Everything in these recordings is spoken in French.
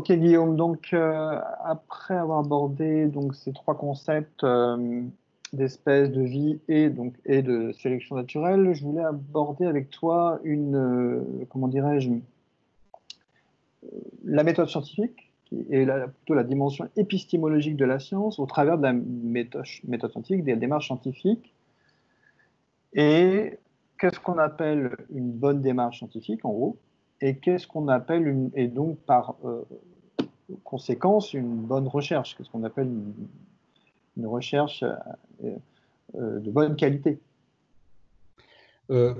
Ok Guillaume, donc après avoir abordé donc ces trois concepts d'espèces, de vie et de sélection naturelle, je voulais aborder avec toi comment dirais-je, la méthode scientifique plutôt la dimension épistémologique de la science au travers de la méthode scientifique, des démarches scientifiques. Et qu'est-ce qu'on appelle une bonne démarche scientifique en gros, et qu'est-ce qu'on appelle et donc par conséquence, une bonne recherche, qu'est-ce qu'on appelle une recherche de bonne qualité. Euh,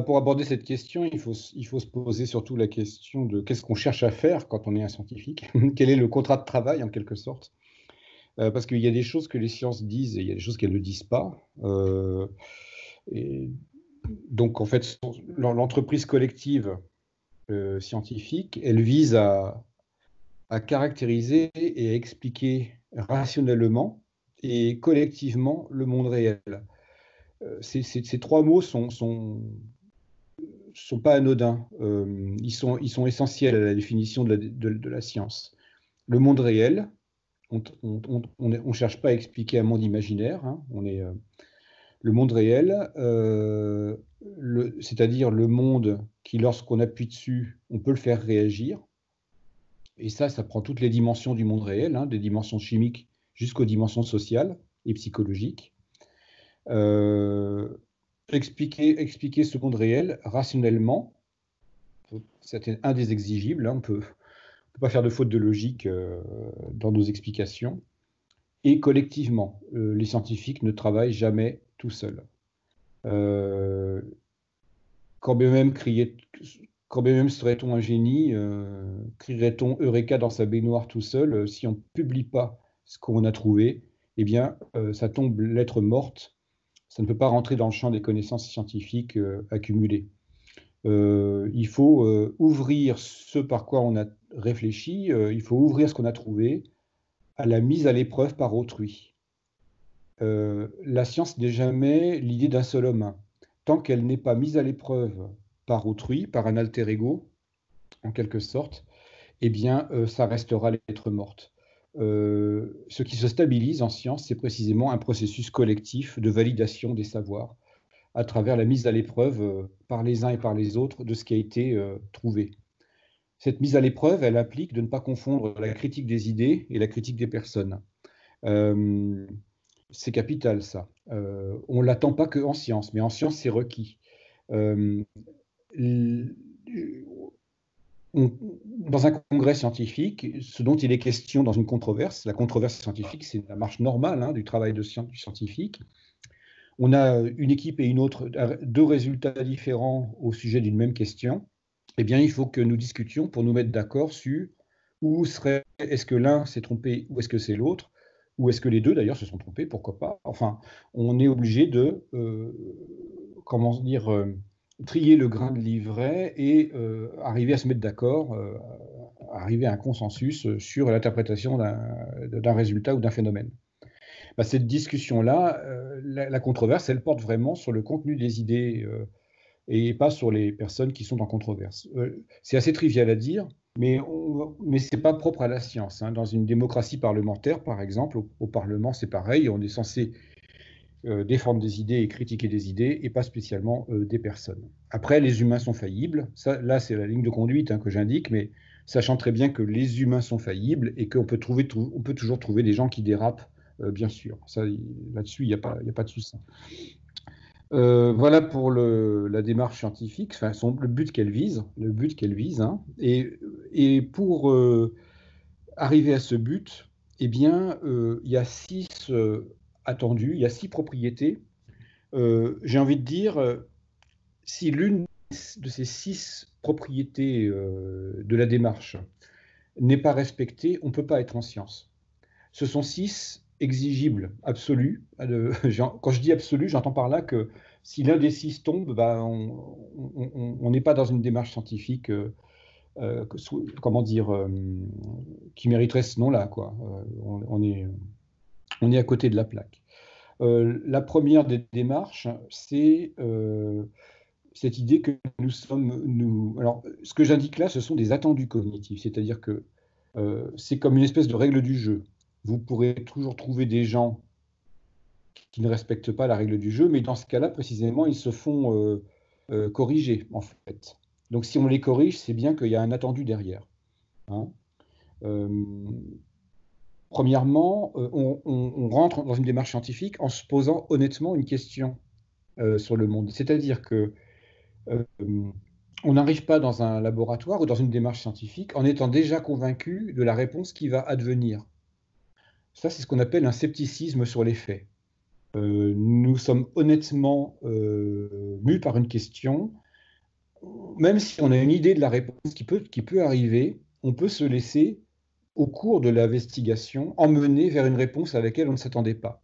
pour aborder cette question, il faut se poser surtout la question de qu'est-ce qu'on cherche à faire quand on est un scientifique? Quel est le contrat de travail en quelque sorte? Parce qu'il y a des choses que les sciences disent et il y a des choses qu'elles ne disent pas. Et donc en fait, l'entreprise collective scientifique, elle vise à caractériser et à expliquer rationnellement et collectivement le monde réel. Ces trois mots sont pas anodins. Ils sont essentiels à la définition de la science. Le monde réel, on cherche pas à expliquer un monde imaginaire. Hein, le monde réel, c'est-à-dire le monde qui, lorsqu'on appuie dessus, on peut le faire réagir. Et ça prend toutes les dimensions du monde réel, hein, des dimensions chimiques jusqu'aux dimensions sociales et psychologiques. Expliquer ce monde réel rationnellement, c'est un des exigibles, hein, on peut pas faire de faute de logique dans nos explications, et collectivement. Les scientifiques ne travaillent jamais tout seuls. Quand bien même serait-on un génie, crierait-on Eureka dans sa baignoire tout seul, si on ne publie pas ce qu'on a trouvé, eh bien, ça tombe lettre morte. Ça ne peut pas rentrer dans le champ des connaissances scientifiques accumulées. Il faut ouvrir ce par quoi on a réfléchi, il faut ouvrir ce qu'on a trouvé à la mise à l'épreuve par autrui. La science n'est jamais l'idée d'un seul homme. Tant qu'elle n'est pas mise à l'épreuve par autrui, par un alter ego, en quelque sorte, eh bien, ça restera lettre morte. Ce qui se stabilise en science, c'est précisément un processus collectif de validation des savoirs à travers la mise à l'épreuve par les uns et par les autres de ce qui a été trouvé. Cette mise à l'épreuve, elle implique de ne pas confondre la critique des idées et la critique des personnes. C'est capital, ça. On ne l'attend pas qu'en science, mais en science, c'est requis. Euh, dans un congrès scientifique, ce dont il est question dans une controverse, la controverse scientifique, c'est la marche normale hein, du travail du scientifique. On a une équipe et une autre, deux résultats différents au sujet d'une même question. Eh bien, il faut que nous discutions pour nous mettre d'accord sur est-ce que l'un s'est trompé ou est-ce que c'est l'autre, ou est-ce que les deux d'ailleurs se sont trompés, pourquoi pas. Enfin, on est obligé de, comment dire, trier le grain de livret et arriver à se mettre d'accord, arriver à un consensus sur l'interprétation d'un résultat ou d'un phénomène. Cette discussion-là, la controverse, elle porte vraiment sur le contenu des idées et pas sur les personnes qui sont en controverse. C'est assez trivial à dire, mais ce n'est pas propre à la science. Hein. Dans une démocratie parlementaire, par exemple, au Parlement, c'est pareil, on est censé défendre des idées et critiquer des idées, et pas spécialement des personnes. Après, les humains sont faillibles. Ça, là, c'est la ligne de conduite hein, que j'indique, mais sachant très bien que les humains sont faillibles et qu'on peut toujours trouver des gens qui dérapent, bien sûr. Là-dessus, il n'y a pas de souci. Voilà pour la démarche scientifique, enfin, le but qu'elle vise, hein. Et pour arriver à ce but, eh bien, il y a six attendus, il y a six propriétés. J'ai envie de dire, si l'une de ces six propriétés de la démarche n'est pas respectée, on ne peut pas être en science. Ce sont six exigibles, absolus. Quand je dis absolu, j'entends par là que si l'un des six tombe, on n'est pas dans une démarche scientifique, comment dire, qui mériterait ce nom-là, quoi. On est à côté de la plaque. La première des démarches, c'est cette idée que nous sommes, alors, ce que j'indique là, ce sont des attendus cognitifs, c'est-à-dire que c'est comme une espèce de règle du jeu. Vous pourrez toujours trouver des gens qui ne respectent pas la règle du jeu, mais dans ce cas-là, précisément, ils se font corriger, en fait. Donc, si on les corrige, c'est bien qu'il y a un attendu derrière. Hein. Euh, Premièrement, on rentre dans une démarche scientifique en se posant honnêtement une question sur le monde. C'est-à-dire que on n'arrive pas dans un laboratoire ou dans une démarche scientifique en étant déjà convaincu de la réponse qui va advenir. Ça, c'est ce qu'on appelle un scepticisme sur les faits. Nous sommes honnêtement mus par une question. Même si on a une idée de la réponse qui peut arriver, on peut se laisser, au cours de l'investigation, emmener vers une réponse à laquelle on ne s'attendait pas.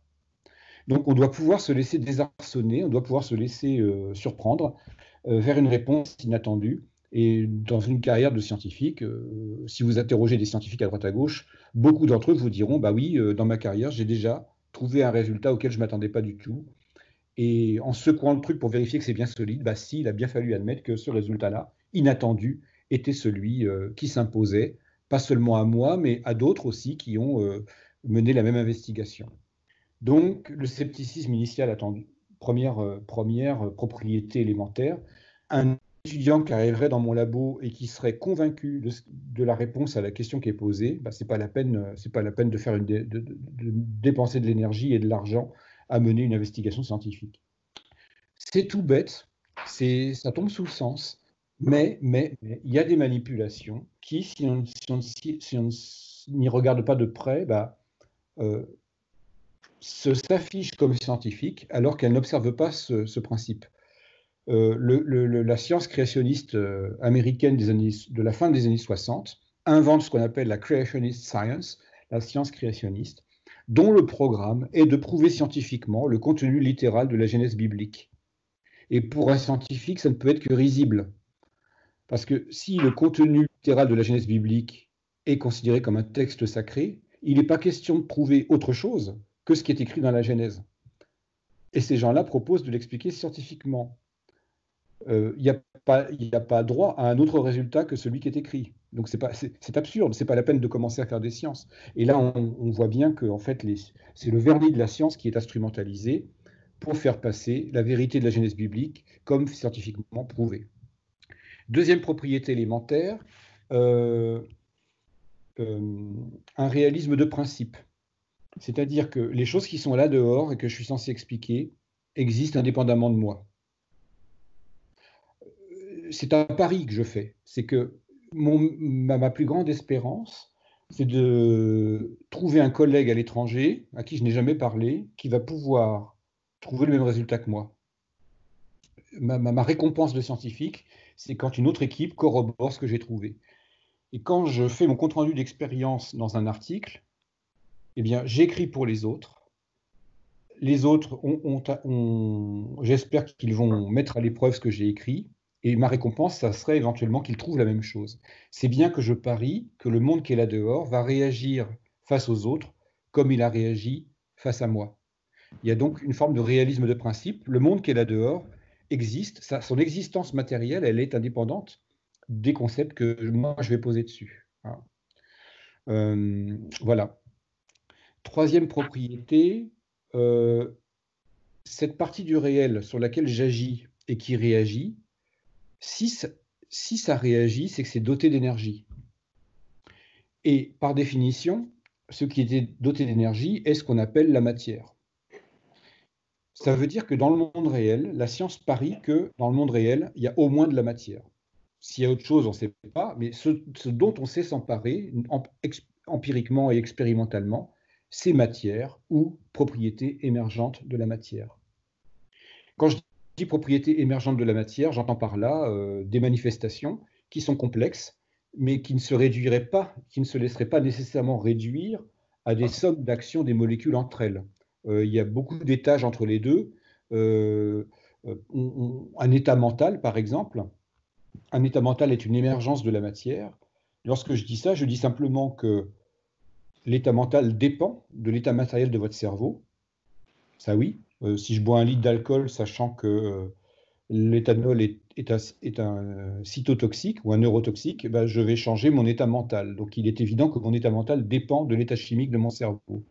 Donc, on doit pouvoir se laisser désarçonner, on doit pouvoir se laisser surprendre vers une réponse inattendue. Et dans une carrière de scientifique, si vous interrogez des scientifiques à droite à gauche, beaucoup d'entre eux vous diront, bah oui, dans ma carrière, j'ai déjà trouvé un résultat auquel je ne m'attendais pas du tout. Et en secouant le truc pour vérifier que c'est bien solide, bah si, il a bien fallu admettre que ce résultat-là, inattendu, était celui qui s'imposait, pas seulement à moi, mais à d'autres aussi qui ont mené la même investigation. Donc, le scepticisme initial attendu, première propriété élémentaire, un étudiant qui arriverait dans mon labo et qui serait convaincu de la réponse à la question qui est posée, bah, c'est pas la peine de faire de dépenser de l'énergie et de l'argent à mener une investigation scientifique. C'est tout bête, ça tombe sous le sens, mais il y a des manipulations qui, si on n'y regarde pas de près, bah, s'affichent comme scientifiques alors qu'elles n'observent pas ce principe. La science créationniste américaine de la fin des années 60 invente ce qu'on appelle la creationist science, la science créationniste, dont le programme est de prouver scientifiquement le contenu littéral de la Genèse biblique. Et pour un scientifique, ça ne peut être que risible. Parce que si le contenu littéral de la Genèse biblique est considéré comme un texte sacré, il n'est pas question de prouver autre chose que ce qui est écrit dans la Genèse. Et ces gens-là proposent de l'expliquer scientifiquement. Il n'y a pas droit à un autre résultat que celui qui est écrit. Donc c'est absurde, c'est pas la peine de commencer à faire des sciences. Et là, on voit bien que en fait, c'est le vernis de la science qui est instrumentalisé pour faire passer la vérité de la Genèse biblique comme scientifiquement prouvée. Deuxième propriété élémentaire, un réalisme de principe. C'est-à-dire que les choses qui sont là dehors et que je suis censé expliquer existent indépendamment de moi. C'est un pari que je fais. C'est que ma plus grande espérance, c'est de trouver un collègue à l'étranger à qui je n'ai jamais parlé, qui va pouvoir trouver le même résultat que moi. Ma récompense de scientifique, c'est quand une autre équipe corrobore ce que j'ai trouvé. Et quand je fais mon compte-rendu d'expérience dans un article, eh bien, j'écris pour les autres. Les autres, j'espère qu'ils vont mettre à l'épreuve ce que j'ai écrit. Et ma récompense, ça serait éventuellement qu'ils trouvent la même chose. C'est bien que je parie que le monde qui est là dehors va réagir face aux autres comme il a réagi face à moi. Il y a donc une forme de réalisme de principe. Le monde qui est là dehors existe. Son existence matérielle, elle est indépendante des concepts que moi, je vais poser dessus. Voilà. Troisième propriété, cette partie du réel sur laquelle j'agis et qui réagit, si ça réagit, c'est que c'est doté d'énergie. Et par définition, ce qui est doté d'énergie est ce qu'on appelle la matière. Ça veut dire que dans le monde réel, la science parie que dans le monde réel, il y a au moins de la matière. S'il y a autre chose, on ne sait pas, mais ce dont on sait s'emparer empiriquement et expérimentalement, c'est matière ou propriété émergente de la matière. Quand je dis propriété émergente de la matière, j'entends par là des manifestations qui sont complexes, mais qui ne se réduiraient pas, qui ne se laisseraient pas nécessairement réduire à des sommes d'actions des molécules entre elles. Il y a beaucoup d'étages entre les deux. Un état mental, par exemple, un état mental est une émergence de la matière. Lorsque je dis ça, je dis simplement que l'état mental dépend de l'état matériel de votre cerveau. Ça oui. Si je bois un litre d'alcool, sachant que l'éthanol est un cytotoxique ou un neurotoxique, ben, je vais changer mon état mental. Donc il est évident que mon état mental dépend de l'état chimique de mon cerveau.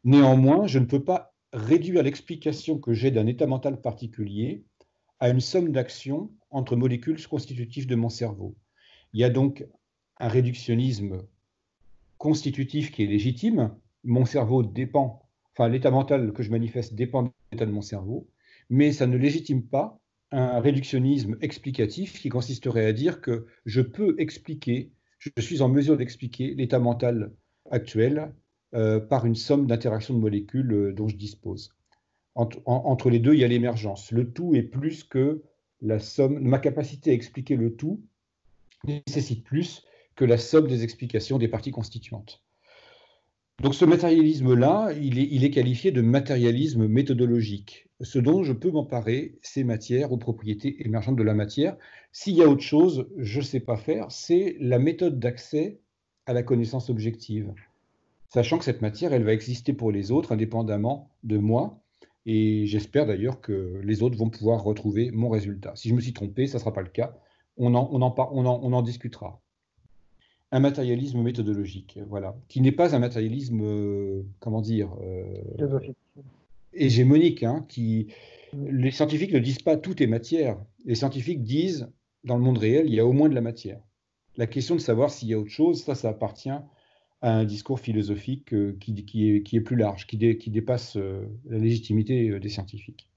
Néanmoins, je ne peux pas réduire l'explication que j'ai d'un état mental particulier à une somme d'actions entre molécules constitutives de mon cerveau. Il y a donc un réductionnisme constitutif qui est légitime. Mon cerveau dépend, enfin l'état mental que je manifeste dépend de l'état de mon cerveau, mais ça ne légitime pas un réductionnisme explicatif qui consisterait à dire que je peux expliquer, je suis en mesure d'expliquer l'état mental actuel par une somme d'interactions de molécules dont je dispose. Entre les deux, il y a l'émergence. Le tout est plus que la somme, ma capacité à expliquer le tout nécessite plus que la somme des explications des parties constituantes. Donc ce matérialisme-là, il est qualifié de matérialisme méthodologique. Ce dont je peux m'emparer, c'est matière aux propriétés émergentes de la matière. S'il y a autre chose, je ne sais pas faire, c'est la méthode d'accès à la connaissance objective. Sachant que cette matière, elle va exister pour les autres, indépendamment de moi, et j'espère d'ailleurs que les autres vont pouvoir retrouver mon résultat. Si je me suis trompé, ça ne sera pas le cas, on en discutera. Un matérialisme méthodologique, voilà, qui n'est pas un matérialisme, comment dire, Philosophique. hégémonique, hein, les scientifiques ne disent pas tout est matière. Les scientifiques disent, dans le monde réel, il y a au moins de la matière. La question de savoir s'il y a autre chose, ça appartient à un discours philosophique qui est plus large, qui dépasse la légitimité des scientifiques.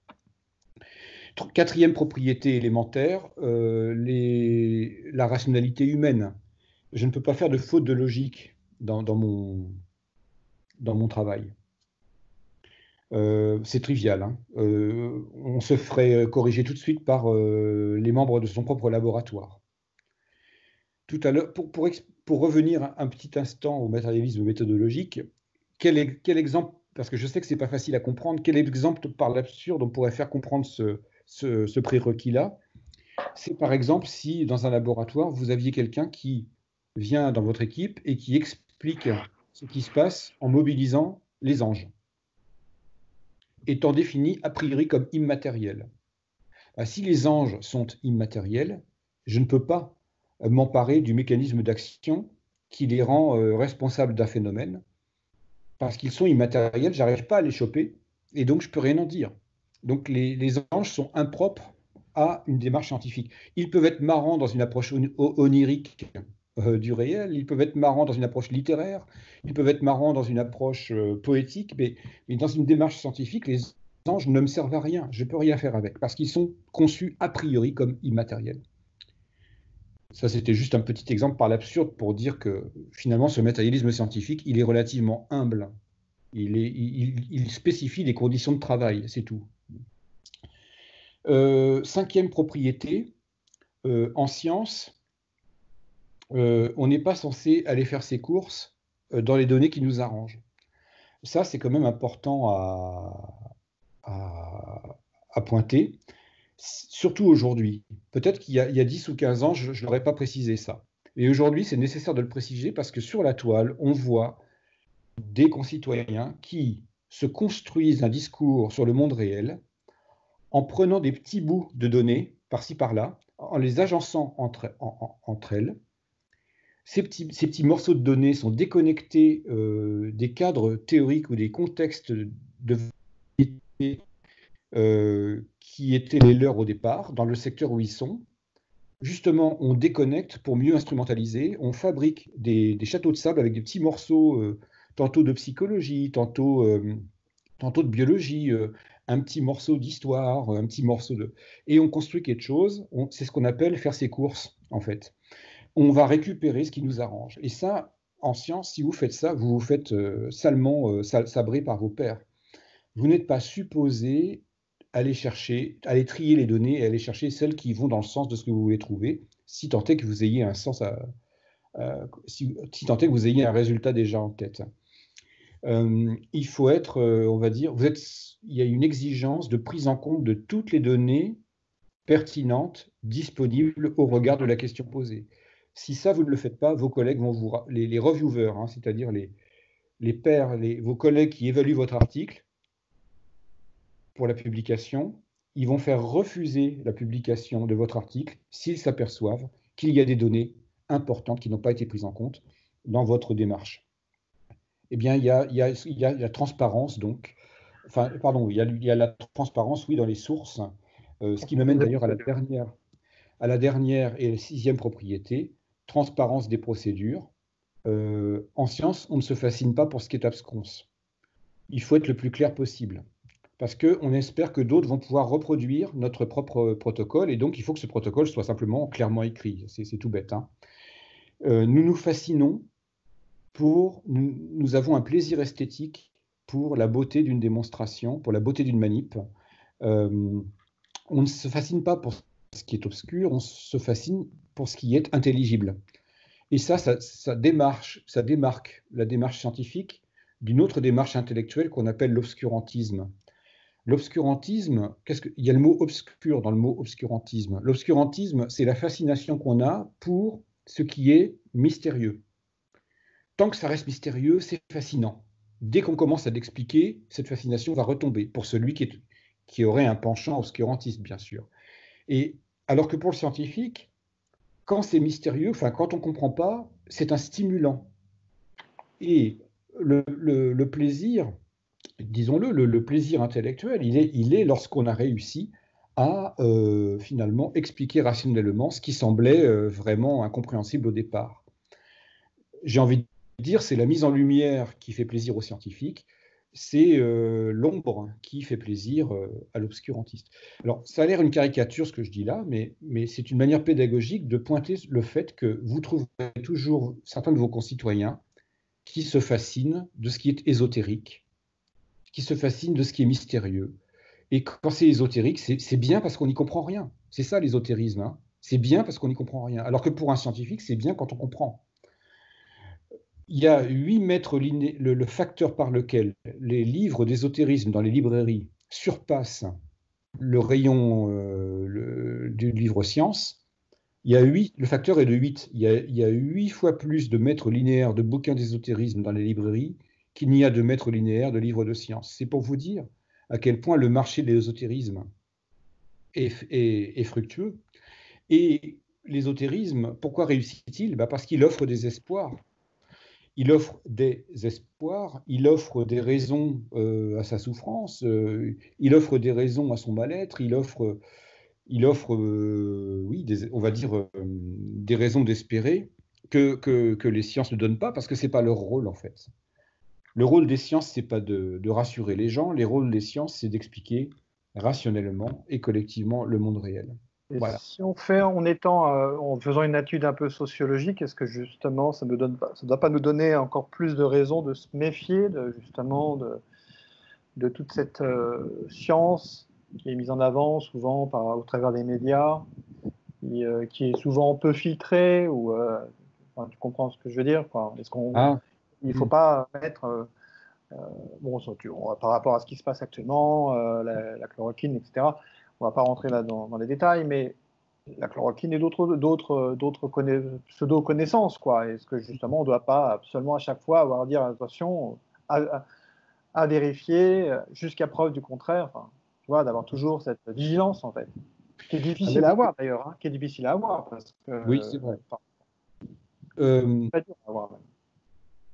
Quatrième propriété élémentaire, la rationalité humaine. Je ne peux pas faire de faute de logique dans mon travail. C'est trivial, hein. On se ferait corriger tout de suite par les membres de son propre laboratoire. Tout à l'heure, pour revenir un petit instant au matérialisme méthodologique, quel exemple, parce que je sais que ce n'est pas facile à comprendre, quel exemple par l'absurde on pourrait faire comprendre ce prérequis-là? C'est par exemple si dans un laboratoire, vous aviez quelqu'un qui vient dans votre équipe et qui explique ce qui se passe en mobilisant les anges, étant définis a priori comme immatériels. Si les anges sont immatériels, je ne peux pas m'emparer du mécanisme d'action qui les rend responsables d'un phénomène, parce qu'ils sont immatériels, je n'arrive pas à les choper, et donc je ne peux rien en dire. Donc les anges sont impropres à une démarche scientifique. Ils peuvent être marrants dans une approche onirique du réel, ils peuvent être marrants dans une approche littéraire, ils peuvent être marrants dans une approche poétique, mais dans une démarche scientifique, les anges ne me servent à rien, je ne peux rien faire avec, parce qu'ils sont conçus a priori comme immatériels. Ça, c'était juste un petit exemple par l'absurde pour dire que finalement, ce matérialisme scientifique, il est relativement humble. Il spécifie les conditions de travail, c'est tout. Cinquième propriété, en science, on n'est pas censé aller faire ses courses dans les données qui nous arrangent. Ça, c'est quand même important à pointer, surtout aujourd'hui. Peut-être qu'il y a 10 ou 15 ans, je ne l'aurais pas précisé ça. Et aujourd'hui, c'est nécessaire de le préciser parce que sur la toile, on voit des concitoyens qui se construisent un discours sur le monde réel en prenant des petits bouts de données par-ci par-là, en les agençant entre elles. Ces petits morceaux de données sont déconnectés des cadres théoriques ou des contextes de qui étaient les leurs au départ, dans le secteur où ils sont. Justement, on déconnecte pour mieux instrumentaliser, on fabrique des châteaux de sable avec des petits morceaux, tantôt de psychologie, tantôt de biologie, un petit morceau d'histoire, un petit morceau de... Et on construit quelque chose, c'est ce qu'on appelle faire ses courses, en fait. On va récupérer ce qui nous arrange. Et ça, en science, si vous faites ça, vous vous faites salement sabrer par vos pairs. Vous n'êtes pas supposé aller trier les données et aller chercher celles qui vont dans le sens de ce que vous voulez trouver, si tant est que vous ayez un sens si tant est que vous ayez un résultat déjà en tête. Il faut être, on va dire, il y a une exigence de prise en compte de toutes les données pertinentes, disponibles au regard de la question posée. Si ça, vous ne le faites pas, vos collègues vont les reviewers, hein, c'est-à-dire les pairs, vos collègues qui évaluent votre article pour la publication, ils vont faire refuser la publication de votre article s'ils s'aperçoivent qu'il y a des données importantes qui n'ont pas été prises en compte dans votre démarche. Eh bien, il y a la transparence, donc, enfin, pardon, il y a la transparence, oui, dans les sources, ce qui m'amène d'ailleurs à la dernière et sixième propriété, transparence des procédures. En science, on ne se fascine pas pour ce qui est absconce. Il faut être le plus clair possible, parce qu'on espère que d'autres vont pouvoir reproduire notre propre protocole, et donc il faut que ce protocole soit simplement clairement écrit. C'est tout bête, hein. Nous nous fascinons nous avons un plaisir esthétique pour la beauté d'une démonstration, pour la beauté d'une manip. On ne se fascine pas pour ce qui est obscur, on se fascine pour ce qui est intelligible. Et ça démarque la démarche scientifique d'une autre démarche intellectuelle qu'on appelle l'obscurantisme. L'obscurantisme, il y a le mot obscur dans le mot obscurantisme. L'obscurantisme, c'est la fascination qu'on a pour ce qui est mystérieux. Tant que ça reste mystérieux, c'est fascinant. Dès qu'on commence à l'expliquer, cette fascination va retomber pour celui qui aurait un penchant obscurantiste, bien sûr. Et alors que pour le scientifique, quand c'est mystérieux, enfin quand on ne comprend pas, c'est un stimulant. Et le plaisir, disons-le, le plaisir intellectuel, il est lorsqu'on a réussi à finalement expliquer rationnellement ce qui semblait vraiment incompréhensible au départ. J'ai envie de dire, c'est la mise en lumière qui fait plaisir aux scientifiques, c'est l'ombre qui fait plaisir à l'obscurantiste. Alors, ça a l'air une caricature ce que je dis là, mais c'est une manière pédagogique de pointer le fait que vous trouverez toujours certains de vos concitoyens qui se fascinent de ce qui est ésotérique, qui se fascinent de ce qui est mystérieux. Et quand c'est ésotérique, c'est bien parce qu'on n'y comprend rien. C'est ça l'ésotérisme, hein. C'est bien parce qu'on n'y comprend rien. Alors que pour un scientifique, c'est bien quand on comprend. Il y a 8 mètres linéaires, le facteur par lequel les livres d'ésotérisme dans les librairies surpassent le rayon du livre science. Le facteur est de 8. Il y a 8 fois plus de mètres linéaires de bouquins d'ésotérisme dans les librairies qu'il n'y a de mètres linéaires de livres de science. C'est pour vous dire à quel point le marché de l'ésotérisme est fructueux. Et l'ésotérisme, pourquoi réussit-il? Parce qu'il offre des espoirs. Il offre des espoirs, il offre des raisons à sa souffrance, il offre des raisons à son mal-être, il offre oui, on va dire, des raisons d'espérer que les sciences ne donnent pas, parce que ce n'est pas leur rôle, en fait. Le rôle des sciences, ce n'est pas de rassurer les gens, le rôle des sciences, c'est d'expliquer rationnellement et collectivement le monde réel. Et Voilà. si on fait en faisant une étude un peu sociologique, est-ce que justement ça ne doit pas nous donner encore plus de raisons de se méfier justement de toute cette science qui est mise en avant souvent au travers des médias, qui est souvent peu filtrée, ou enfin, tu comprends ce que je veux dire, quoi. Il ne faut pas mettre bon, par rapport à ce qui se passe actuellement, la chloroquine, etc. On ne va pas rentrer là dans les détails, mais la chloroquine et d'autres pseudo-connaissances, quoi. Est-ce que justement, on ne doit pas absolument à chaque fois avoir à dire attention à vérifier jusqu'à preuve du contraire, enfin, tu vois, d'avoir toujours cette vigilance, en fait, qui est difficile à avoir d'ailleurs, hein, qui est difficile à avoir, parce que oui, c'est vrai. pas dur à avoir, même.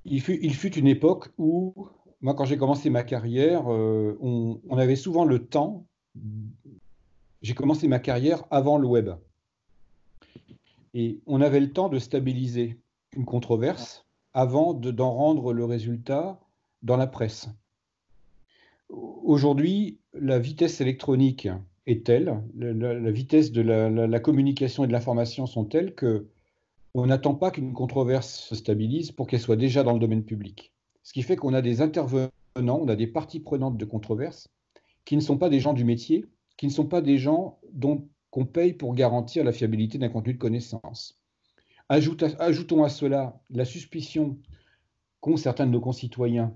Il fut une époque où, moi, quand j'ai commencé ma carrière, on avait souvent le temps. J'ai commencé ma carrière avant le web. Et on avait le temps de stabiliser une controverse avant d'en rendre le résultat dans la presse. Aujourd'hui, la vitesse électronique est telle, la vitesse de la communication et de l'information sont telles que on n'attend pas qu'une controverse se stabilise pour qu'elle soit déjà dans le domaine public. Ce qui fait qu'on a des intervenants, on a des parties prenantes de controverses qui ne sont pas des gens du métier, qui ne sont pas des gens qu'on paye pour garantir la fiabilité d'un contenu de connaissance. Ajoutons à cela la suspicion qu'ont certains de nos concitoyens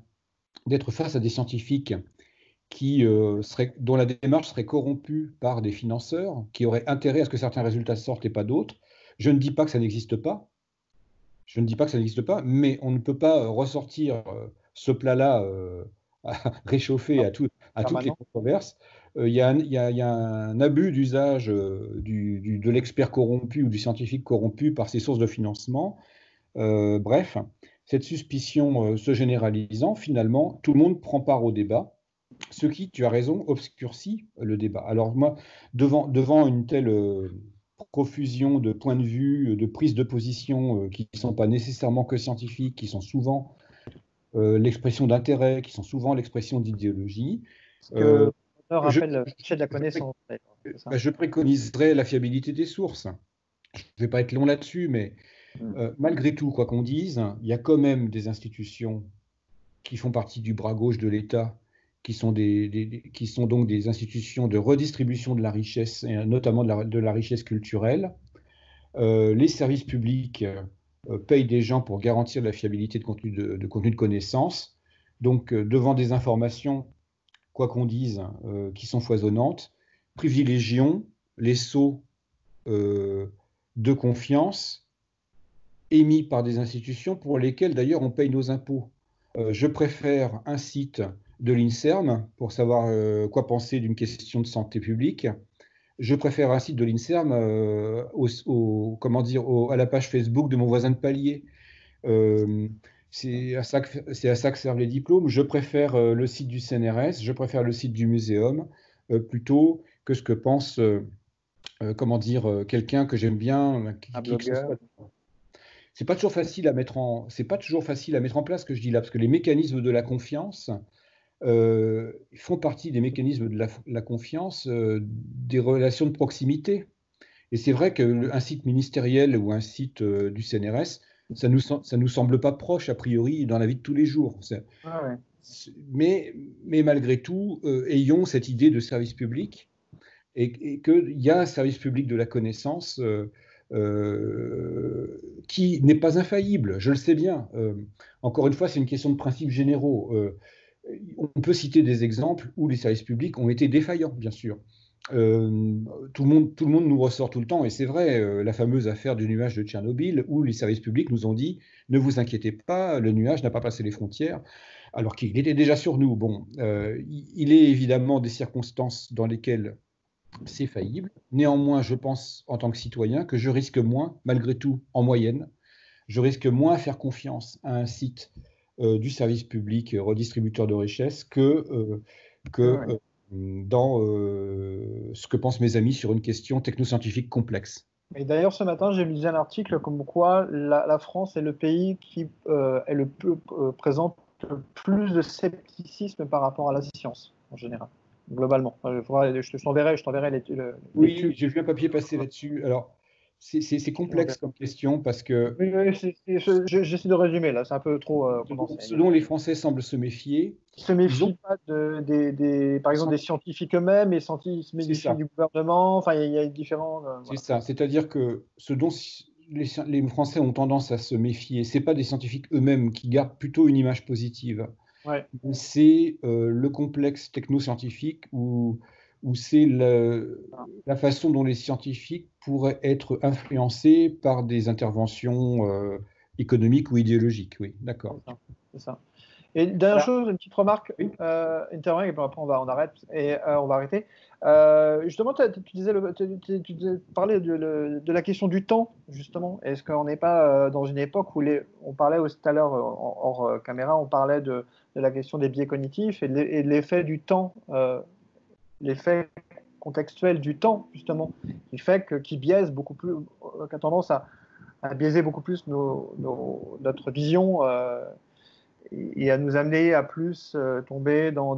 d'être face à des scientifiques dont la démarche serait corrompue par des financeurs, qui auraient intérêt à ce que certains résultats sortent et pas d'autres. Je ne dis pas que ça n'existe pas. Je ne dis pas que ça n'existe pas, mais on ne peut pas ressortir ce plat-là réchauffé à toutes les controverses il y a un abus d'usage de l'expert corrompu ou du scientifique corrompu par ses sources de financement. Bref, cette suspicion se généralisant, finalement, tout le monde prend part au débat, ce qui, tu as raison, obscurcit le débat. Alors moi, devant une telle profusion de points de vue, de prises de position qui ne sont pas nécessairement que scientifiques, qui sont souvent l'expression d'intérêt, qui sont souvent l'expression d'idéologie, Ce que l'auteur je, appelle le marché de la connaissance. je préconiserais la fiabilité des sources. Je ne vais pas être long là-dessus, mais malgré tout, quoi qu'on dise, il y a quand même des institutions qui font partie du bras gauche de l'État, qui sont donc des institutions de redistribution de la richesse, et notamment de la richesse culturelle. Les services publics payent des gens pour garantir la fiabilité de contenu de connaissances. Donc, devant des informations, quoi qu'on dise, qui sont foisonnantes, privilégions les sceaux de confiance émis par des institutions pour lesquelles d'ailleurs on paye nos impôts. Je préfère un site de l'INSERM pour savoir quoi penser d'une question de santé publique. Je préfère un site de l'INSERM à la page Facebook de mon voisin de palier. C'est à ça que servent les diplômes. Je préfère le site du CNRS, je préfère le site du muséum, plutôt que ce que pense quelqu'un que j'aime bien, Un blogueur. C'est pas toujours facile à mettre en place ce que je dis là, parce que les mécanismes de la confiance font partie des mécanismes de la confiance des relations de proximité. Et c'est vrai qu'un site ministériel ou un site du CNRS, ça nous semble pas proche a priori dans la vie de tous les jours. Mais malgré tout, ayons cette idée de service public et qu'il y a un service public de la connaissance qui n'est pas infaillible, je le sais bien. Encore une fois, c'est une question de principes généraux. On peut citer des exemples où les services publics ont été défaillants, bien sûr. Tout le monde nous ressort tout le temps, et c'est vrai, la fameuse affaire du nuage de Tchernobyl, où les services publics nous ont dit « Ne vous inquiétez pas, le nuage n'a pas passé les frontières », alors qu'il était déjà sur nous. Bon, il est évidemment des circonstances dans lesquelles c'est faillible. Néanmoins, je pense, en tant que citoyen, que je risque moins, malgré tout, en moyenne, je risque moins à faire confiance à un site du service public redistributeur de richesse que dans ce que pensent mes amis sur une question technoscientifique complexe. Et d'ailleurs, ce matin, j'ai lu un article comme quoi la France est le pays qui présente le plus de scepticisme par rapport à la science, en général, globalement. Je t'enverrai l'étude. Oui, j'ai vu un papier passer là-dessus. Alors, c'est complexe comme question parce que… Oui, j'essaie de résumer, là, c'est un peu trop condensé. Ce dont les Français semblent se méfier… Ils ne se méfient pas par exemple, des scientifiques eux-mêmes, mais ils se méfient du gouvernement, enfin, il y a différents… C'est ça, c'est-à-dire que ce dont les Français ont tendance à se méfier, ce n'est pas des scientifiques eux-mêmes qui gardent plutôt une image positive. Ouais. C'est le complexe technoscientifique où c'est la façon dont les scientifiques pourraient être influencés par des interventions économiques ou idéologiques. Oui, d'accord. C'est ça. Et dernière chose, une petite remarque, et puis après on arrête et on va arrêter. Justement, tu parlais de la question du temps, justement. Est-ce qu'on n'est pas dans une époque où on parlait tout à l'heure hors caméra, on parlait de la question des biais cognitifs et de l'effet du temps, l'effet contextuel du temps, justement, qui biaise beaucoup plus, qui a tendance à biaiser beaucoup plus notre vision et à nous amener à plus tomber dans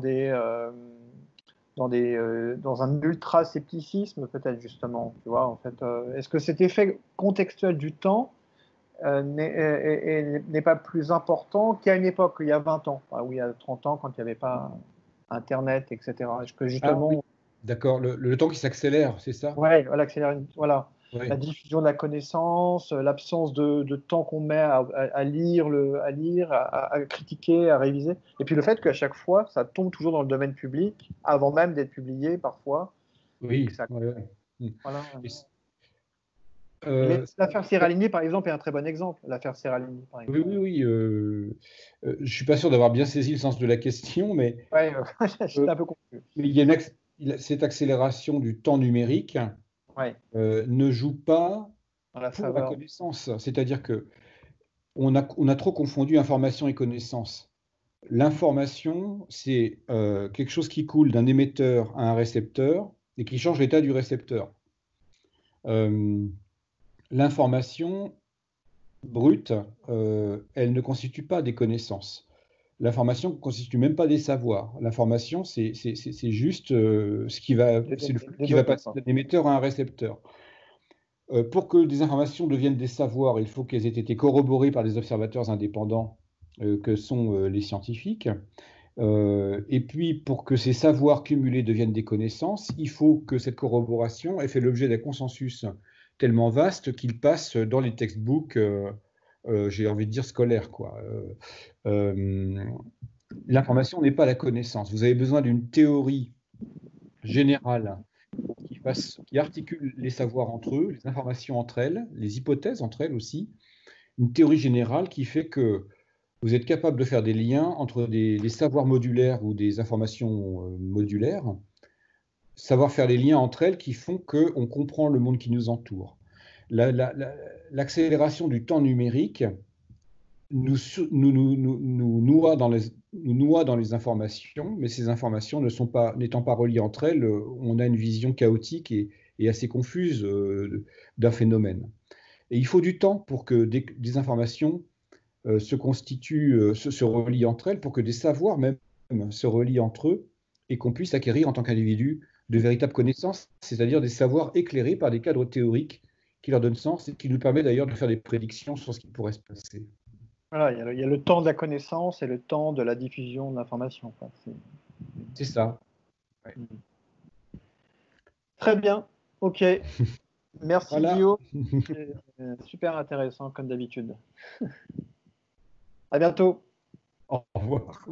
un ultra-scepticisme, peut-être, justement. Tu vois, en fait, est-ce que cet effet contextuel du temps n'est pas plus important qu'à une époque, il y a 20 ans, ou il y a 30 ans, quand il n'y avait pas Internet, etc. Est-ce que justement… oui. D'accord, le temps qui s'accélère, c'est ça? Oui, voilà. Ouais. La diffusion de la connaissance, l'absence de temps qu'on met à lire, à critiquer, à réviser. Et puis le fait qu'à chaque fois, ça tombe toujours dans le domaine public, avant même d'être publié parfois. Oui. Voilà. L'affaire Serralini, par exemple, est un très bon exemple. L'affaire Serralini, par exemple. Oui. Je ne suis pas sûr d'avoir bien saisi le sens de la question, mais… Oui, j'étais un peu confus. Mais il y a cette accélération du temps numérique Ouais, ne joue pas dans la pour la faveur. connaissance. C'est-à-dire que on a trop confondu information et connaissance. L'information, c'est quelque chose qui coule d'un émetteur à un récepteur et qui change l'état du récepteur. L'information brute, elle ne constitue pas des connaissances. L'information ne constitue même pas des savoirs. L'information, c'est juste c'est le flux qui va passer d'un émetteur à un récepteur. Pour que des informations deviennent des savoirs, il faut qu'elles aient été corroborées par des observateurs indépendants que sont les scientifiques. Et puis, pour que ces savoirs cumulés deviennent des connaissances, il faut que cette corroboration ait fait l'objet d'un consensus tellement vaste qu'il passe dans les textbooks, j'ai envie de dire scolaires, quoi. L'information n'est pas la connaissance. Vous avez besoin d'une théorie générale qui articule les savoirs entre eux, les informations entre elles, les hypothèses entre elles aussi. Une théorie générale qui fait que vous êtes capable de faire des liens entre des savoirs modulaires ou des informations modulaires, savoir faire les liens entre elles qui font qu'on comprend le monde qui nous entoure. L'accélération du temps numérique nous noie dans les informations, mais ces informations n'étant pas reliées entre elles, on a une vision chaotique et assez confuse d'un phénomène. Et il faut du temps pour que des informations se constituent, se relient entre elles, pour que des savoirs même se relient entre eux et qu'on puisse acquérir en tant qu'individu de véritables connaissances, c'est-à-dire des savoirs éclairés par des cadres théoriques qui leur donnent sens et qui nous permettent d'ailleurs de faire des prédictions sur ce qui pourrait se passer. Voilà, il y a le temps de la connaissance et le temps de la diffusion de l'information. C'est ça. Ouais. Très bien, ok. Merci voilà. Guillaume, super intéressant comme d'habitude. À bientôt. Au revoir.